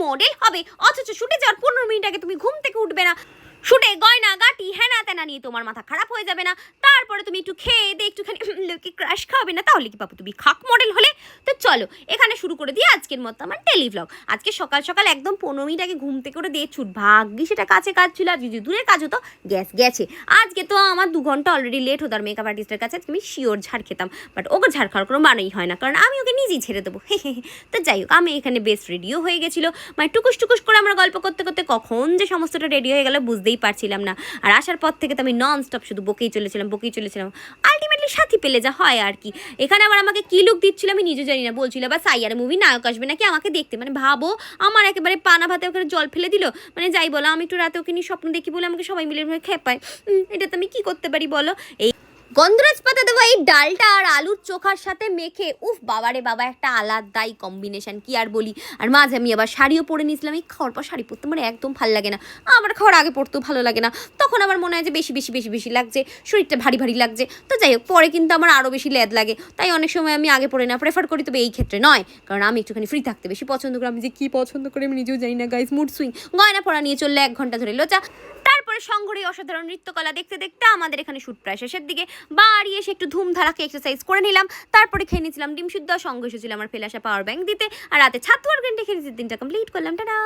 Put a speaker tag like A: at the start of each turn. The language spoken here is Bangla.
A: মডেল হবে, অথচ শুটে যাওয়ার 15 মিনিট আগে তুমি ঘুম থেকে উঠবে না, শুটে গয়না গাটি হেনা তেনা নিয়ে তোমার মাথা খারাপ হয়ে যাবে না, তারপরে তুমি একটু খেয়ে দিয়ে একটুখানি লোকে ক্রাশ খাবে না, তাহলে কি পাবো তুমি খাক মডেল হলে? তো চলো এখানে শুরু করে দিই আজকের মতো আমার টেলি ব্লগ। আজকে সকাল সকাল একদম 15 মিনিট আগে ঘুম থেকে করে দিয়ে ছুট, ভাগ্যি সেটা কাছে কাজ ছিল, আর যদি দূরের কাজ হতো গ্যাস গেছে। আজকে তো আমার 2 ঘন্টা অলরেডি লেট হতো আর মেকআপ আর্টিস্টের কাছে আজকে আমি শিওর ঝাড় খেতাম, বাট ওকে ঝাড় খাওয়ার কোনো মানেই হয় না, কারণ আমি ওকে নিজেই ছেড়ে দেবো। তো যাই হোক, আমি এখানে বেশ রেডিও হয়ে গেছিলো, মানে টুকুস টুকুস করে আমরা গল্প করতে করতে কখন যে সমস্তটা রেডি হয়ে গেল বুঝতেই পারছিলাম না। আর আসার পর থেকে তো আমি নন স্টপ শুধু বকেই চলেছিলাম। আলটিমেটলি সাথী পেলে যা হয় আর কি। এখানে আবার আমাকে কি লুক দিচ্ছিল আমি নিজে জানি না, বলছিল বা সাইয়ার মুভি নায়ক আসবে নাকি আমাকে দেখতে, মানে ভাবো আমার একেবারে পানা ভাতে ওখানে জল ফেলে দিল। মানে যাই বলো, আমি একটু রাতে ওকে নিয়ে স্বপ্ন দেখি বলে আমাকে সবাই মিলে খেপায়। এটা তো আমি কি করতে পারি বলো? এই গন্ধরাজ পাতা দেবো এই ডালটা আর আলুর চোখার সাথে মেখে, উফ বাবারে বাবা, একটা আলাদাই কম্বিনেশন, কি আর বলি। আর মাঝে আমি আবার শাড়িও পরে নিয়েছিলাম। এই খাওয়ার পর শাড়ি পরতে আমার একদম ভালো লাগে না, আমার খাওয়ার আগে পরতেও ভালো লাগে না, তখন আমার মনে হয় যে বেশি বেশি বেশি বেশি লাগছে, শরীরটা ভারী ভারী লাগছে। তো যাই হোক, পরে কিন্তু আমার আরও বেশি লেদ লাগে, তাই অনেক সময় আমি আগে পরে না প্রেফার করি, তবে এই ক্ষেত্রে নয়, কারণ আমি একটুখানি ফ্রি থাকতে বেশি পছন্দ করি। আমি যে কী পছন্দ করি আমি নিজেও জানি না গাইস, মুড সুইং। গয়না পরা নিয়ে চললে 1 ঘন্টা ধরে লোচা। তারপরে সঙ্গরে অসাধারণ নৃত্যকলা দেখতে দেখতে আমাদের এখানে শুট প্রায় শেষের দিকে, বাড়ি এসে একটু ধুমধারাকে এক্সারসাইজ করে নিলাম, তারপরে খেয়ে নিয়েছিলাম ডিম সিদ্ধ, সঙ্গে এসেছিল আমার ফেলে আসা পাওয়ার ব্যাংক দিতে, আর রাতে ছাতু আর গ্রিন টি খেয়ে দিনটা কমপ্লিট করলাম। টাটা।